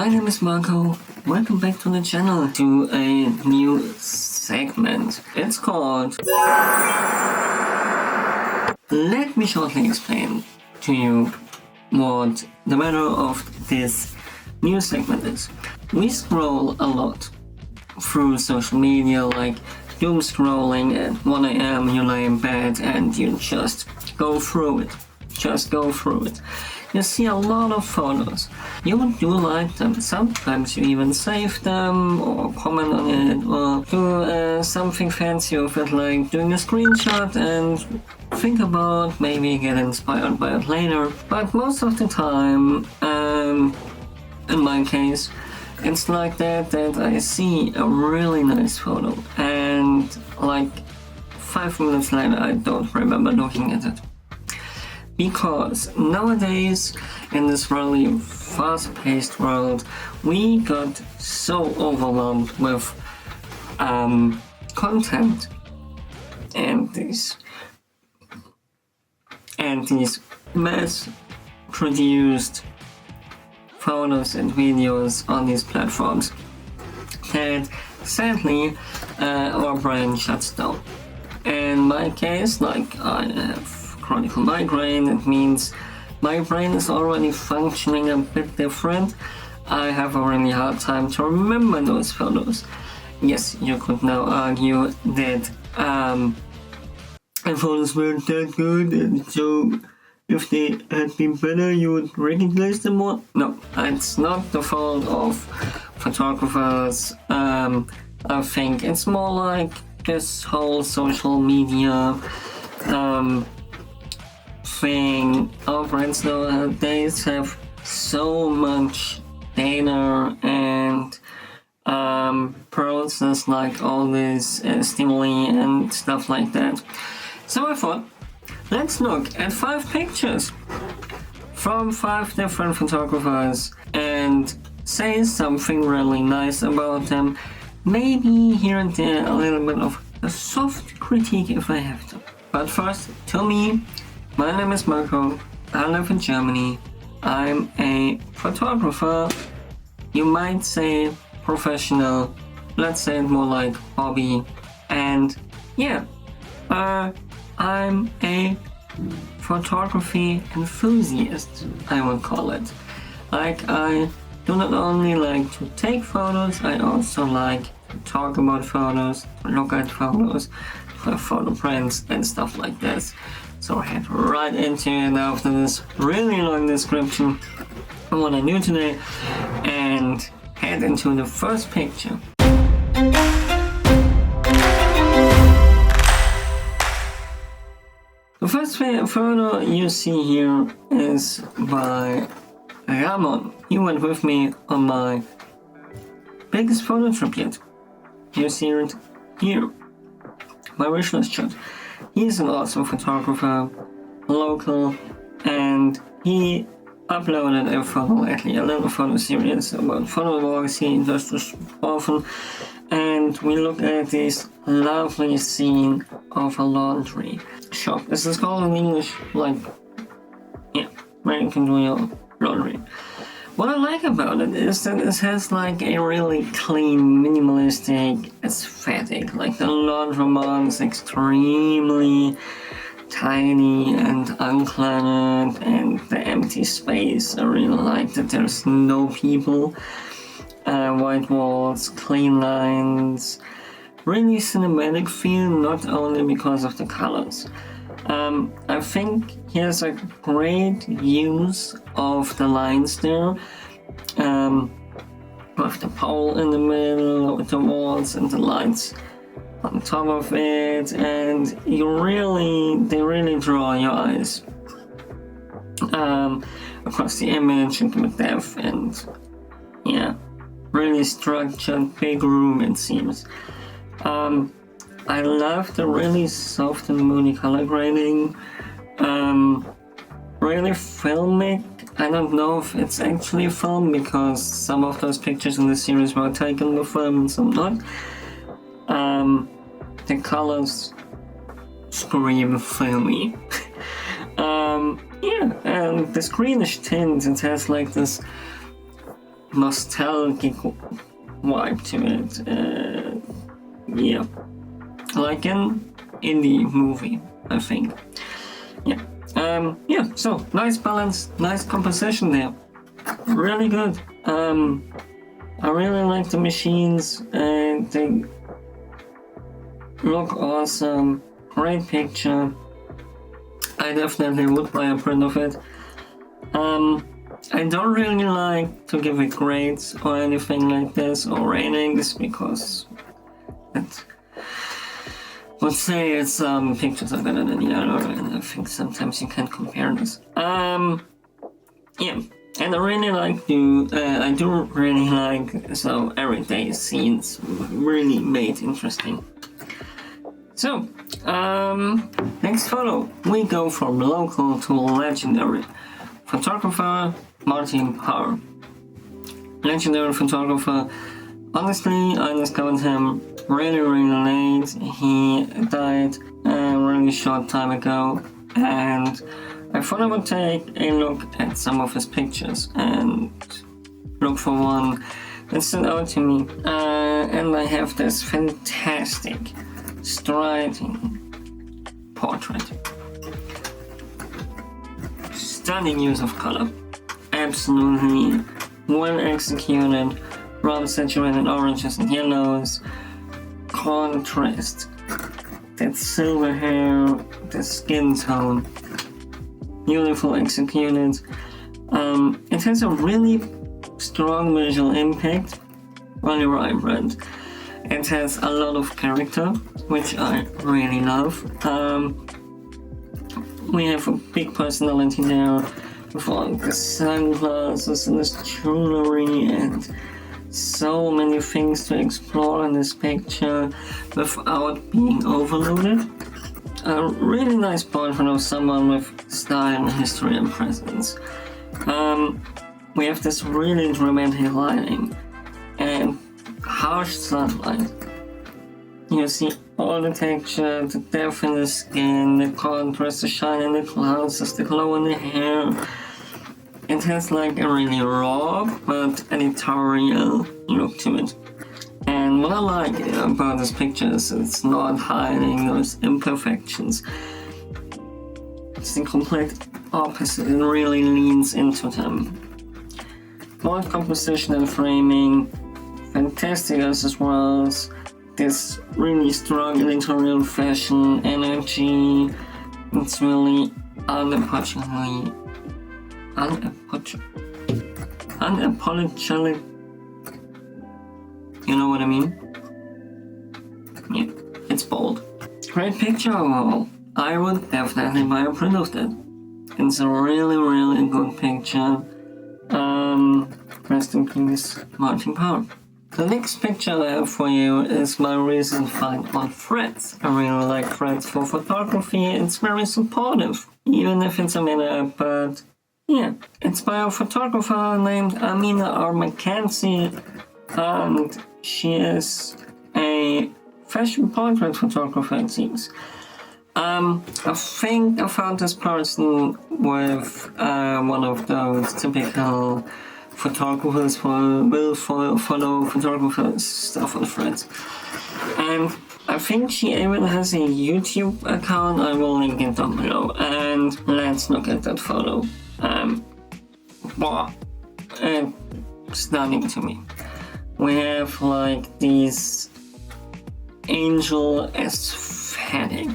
My name is Marco. Welcome back to the channel to a new segment. It's called... Let me shortly explain to you what the matter of this new segment is. We scroll a lot through social media, like doom scrolling at 1 AM, you lay in bed and you just go through it. You see a lot of photos. You do like them. Sometimes you even save them or comment on it or do something fancy with it, like doing a screenshot and think about maybe get inspired by it later. But most of the time, in my case, it's like that I see a really nice photo and like 5 minutes later I don't remember looking at it. Because nowadays, in this really fast-paced world, we got so overwhelmed with content and these mass-produced photos and videos on these platforms that sadly our brain shuts down. In my case, like I have chronic migraine, it means my brain is already functioning a bit different. I have a really hard time to remember those photos. Yes, you could now argue that the photos weren't that good, and so if they had been better, you would recognize them more. No, it's not the fault of photographers. I think it's more like this whole social media thing. Our brains nowadays have so much data and process like all this stimuli and stuff like that. So I thought, let's look at 5 pictures from 5 different photographers and say something really nice about them. Maybe here and there a little bit of a soft critique if I have to. But first, to me, my name is Marco. I live in Germany. I'm a photographer. You might say professional. Let's say it more like hobby. And yeah, I'm a photography enthusiast, I would call it. Like, I do not only like to take photos, I also like to talk about photos, to look at photos, to have photo prints and stuff like this. So I head right into it after this really long description of what I do today and head into the first picture. The first photo you see here is by Ramon. He went with me on my biggest photo trip yet. You see it here. My wishlist shot. He's an awesome photographer, local, and he uploaded a photo, actually a little photo series about photo blogs he does this often, and we look at this lovely scene of a laundry shop. This is called in English, like, yeah, where you can do your laundry. What I like about it is that it has like a really clean, minimalistic aesthetic. Like the laundromat is extremely tiny and uncluttered, and the empty space, I really like that there's no people. White walls, clean lines, really cinematic feel, not only because of the colors. I think he has a great use of the lines there, with the pole in the middle, with the walls and the lights on top of it, and they really draw your eyes across the image and with depth, and yeah, really structured, big room it seems. I love the really soft and moody color grading, really filmic. I don't know if it's actually a film because some of those pictures in the series were taken with film and some not. The colors scream filmy. Yeah, and this greenish tint, it has like this nostalgic vibe to it. Yeah, like an indie movie, I think. Yeah. So nice balance, nice composition there. Really good. I really like the machines, and they look awesome. Great picture. I definitely would buy a print of it. I don't really like to give it grades or anything like this or ratings because it would say it's pictures are better than the other, and I think sometimes you can't compare this. Yeah. And I do really like so everyday scenes really made interesting. So, next photo, we go from local to legendary. Photographer Martin Power. Legendary photographer. Honestly, I discovered him really late. He died a really short time ago, and I thought I would take a look at some of his pictures and look for one that stood out to me. And I have this fantastic, striding portrait. Stunning use of color. Absolutely well executed. Rather saturated oranges and yellows. Contrast. That silver hair, the skin tone. Beautiful executed. It has a really strong visual impact, really vibrant. It has a lot of character, which I really love. We have a big personality there with all the sunglasses and this jewelry and so many things to explore in this picture without being overloaded. A really nice portrait of someone with style, history, and presence. We have this really dramatic lighting and harsh sunlight. You see all the texture, the depth in the skin, the contrast, the shine in the glasses, the glow in the hair. It has like a really raw but editorial look to it. And what I like about this picture is it's not hiding those imperfections. It's the complete opposite. It really leans into them. Both composition and framing, fantastic as well as this really strong editorial fashion energy. It's really unapologetic. You know what I mean? Yeah, it's bold. Great picture overall. I would definitely buy a print of that. It's a really, really good picture. Rest in peace, Martin Power. The next picture I have for you is my recent find on Threads. I really like Threads for photography. It's very supportive, even if it's a minute, but yeah. It's by a photographer named Amina Mackenzie, and she is a fashion portrait photographer, it seems. I think I found this person with one of those typical photographers will follow photographers stuff on Threads. And I think she even has a YouTube account. I will link it down below. And let's look at that photo. Wow. Stunning to me. We have like these angel aesthetic.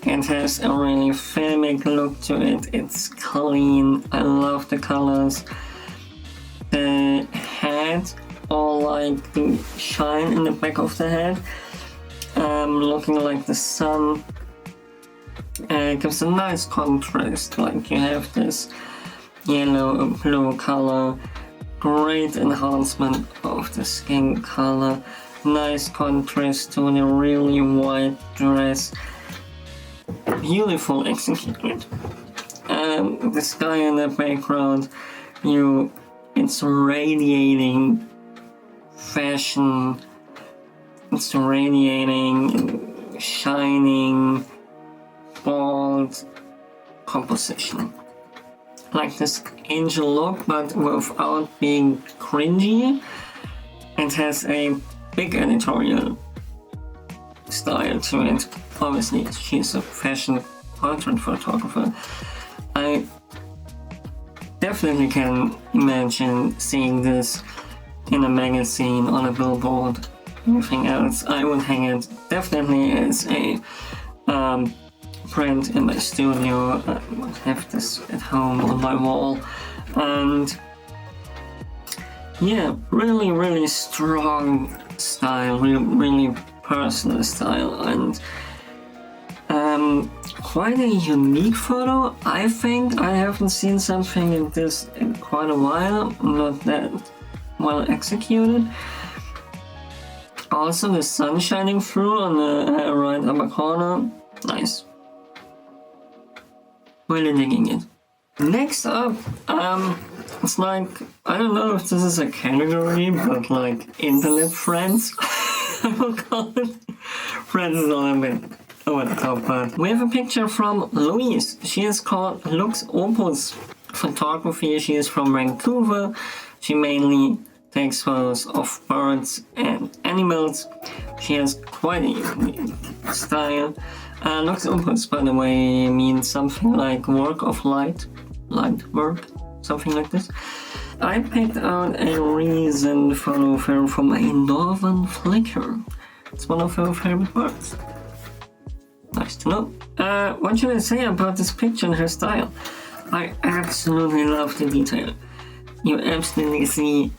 It has a really filmic look to it. It's clean. I love the colors. The head, or like the shine in the back of the head, looking like the sun. It gives a nice contrast. Like you have this yellow and blue color. Great enhancement of the skin color. Nice contrast to the really white dress. Beautiful executed. The sky in the background, it's radiating fashion. It's radiating, shining, bold composition. like this angel look, but without being cringy. It has a big editorial style to it. Obviously, she's a fashion portrait photographer. I definitely can imagine seeing this in a magazine, on a billboard, anything else. I would hang it definitely as a print in my studio. I would have this at home on my wall. And yeah, really strong style, really personal style, and quite a unique photo. I think I haven't seen something like this in quite a while, not that well executed. Also, the sun shining through on the right upper corner, nice. Really digging it. Next up, it's like, I don't know if this is a category, but like internet friends, I will call it. Friends is all a bit over the top, but we have a picture from Louise. She is called Lux Opus Photography. She is from Vancouver. She mainly takes photos of birds and animals. She has quite a unique style. Lux Opus, by the way, means something like work of light work, something like this. I picked out a recent photo of her from a northern flicker. It's one of her favorite birds. Nice to know. What should I say about this picture and her style? I absolutely love the detail. You absolutely see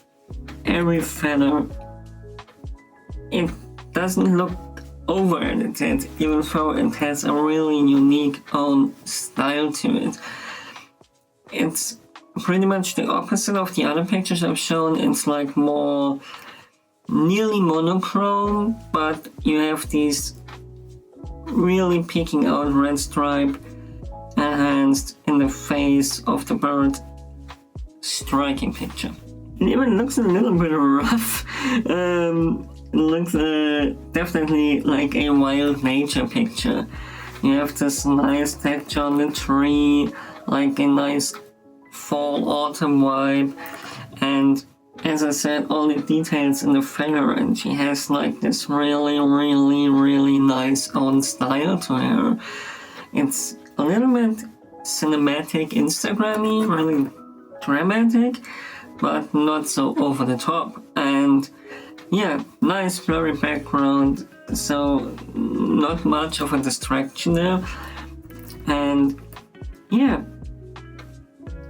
every feather. It doesn't look over-edited, even though it has a really unique own style to it. It's pretty much the opposite of the other pictures I've shown. It's like more nearly monochrome, but you have these really peeking out red stripe enhanced in the face of the bird. Striking picture. It even looks a little bit rough. It looks definitely like a wild nature picture. You have this nice texture on the tree, like a nice fall autumn vibe, and as I said, all the details in the feather, and she has like this really nice own style to her. It's a little bit cinematic, Instagram-y, really dramatic, but not so over the top. And yeah, nice blurry background, so not much of a distraction there. And yeah,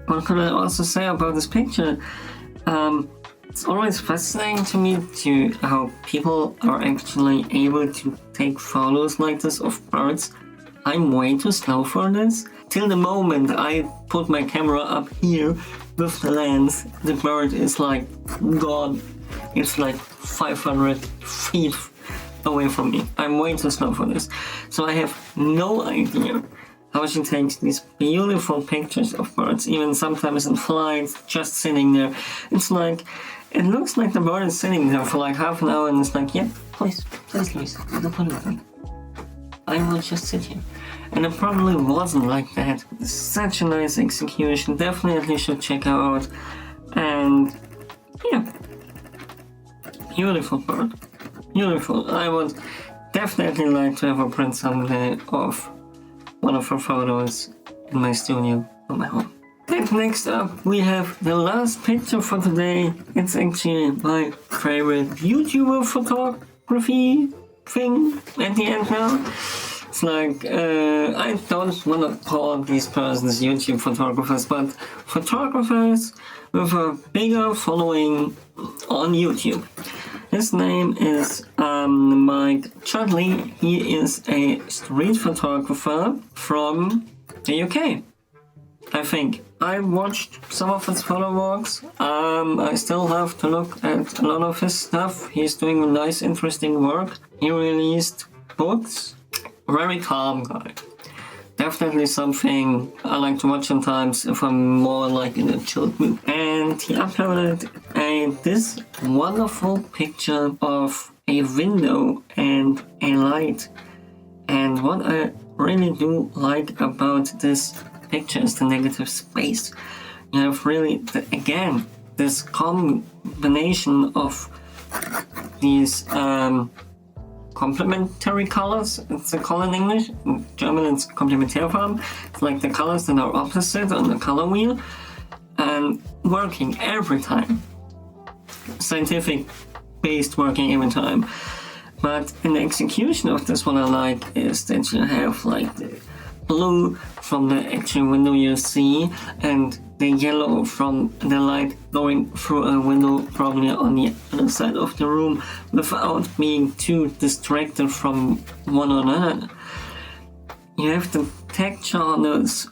what could I also say about this picture? It's always fascinating to me to how people are actually able to take photos like this of birds. I'm way too slow for this. Till the moment I put my camera up here with the lens, the bird is like gone. It's like 500 feet away from me. I'm way too slow for this. So I have no idea how she takes these beautiful pictures of birds, even sometimes in flight, just sitting there. It's like, it looks like the bird is sitting there for like half an hour and it's like, yeah, please, Louise, don't put it on. I will just sit here. And it probably wasn't like that. Such a nice execution, definitely should check her out. And yeah, beautiful bird, beautiful. I would definitely like to have a print someday of one of her photos in my studio or my home. And next up we have the last picture for today. It's actually my favorite YouTuber photography thing at the end now. It's like, I don't want to call these persons YouTube photographers, but photographers with a bigger following on YouTube. His name is Mike Chudley. He is a street photographer from the UK, I think. I watched some of his photo walks. I still have to look at a lot of his stuff. He's doing nice, interesting work. He released books. Very calm guy. Definitely something I like to watch sometimes if I'm more like in a chilled mood. And he uploaded this wonderful picture of a window and a light. And what I really do like about this picture is the negative space. You have really, again, this combination of these complementary colors, it's a color in English. In German it's Komplementärfarben. It's like the colors that are opposite on the color wheel and working every time. Scientific based working every time. But in the execution of this, what I like is that you have like the blue from the actual window you see and the yellow from the light going through a window probably on the other side of the room without being too distracted from one another. You have the texture on this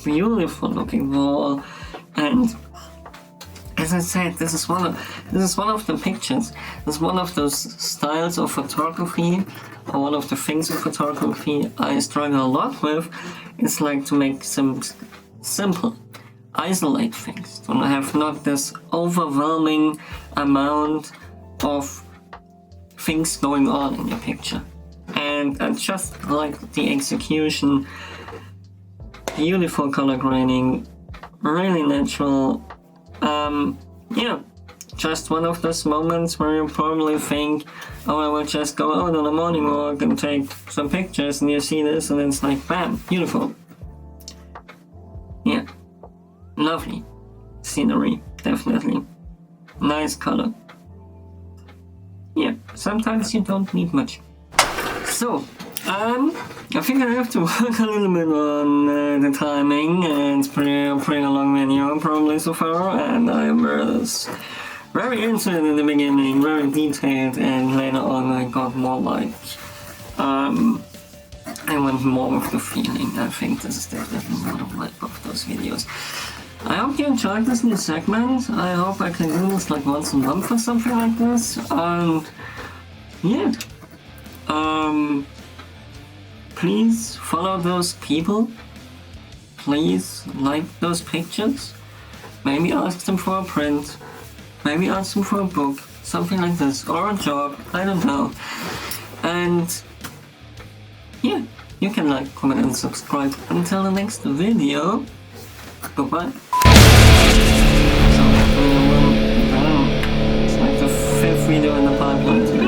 beautiful looking wall, and as I said, this is one of the pictures. This is one of those styles of photography, or one of the things of photography I struggle a lot with. It's like to make some simple, isolate things. To have not this overwhelming amount of things going on in your picture. And I just like the execution, beautiful color grading, really natural. Just one of those moments where you probably think, oh, I will just go out on a morning walk and take some pictures, and you see this and it's like, bam, beautiful. Yeah, lovely scenery, definitely. Nice color. Yeah, sometimes you don't need much. So, I think I have to work a little bit on the timing. It's pretty a long video probably so far, and I was very into it in the beginning, very detailed, and later on I got more like, I went more with the feeling. I think this is definitely more of like of those videos. I hope you enjoyed this new segment. I hope I can do this like once a month or something like this, and yeah. Please follow those people. Please like those pictures. Maybe ask them for a print. Maybe ask them for a book. Something like this. Or a job. I don't know. And yeah, you can like, comment and subscribe. Until the next video. Goodbye. So, it's like the 5th video in the pipeline today.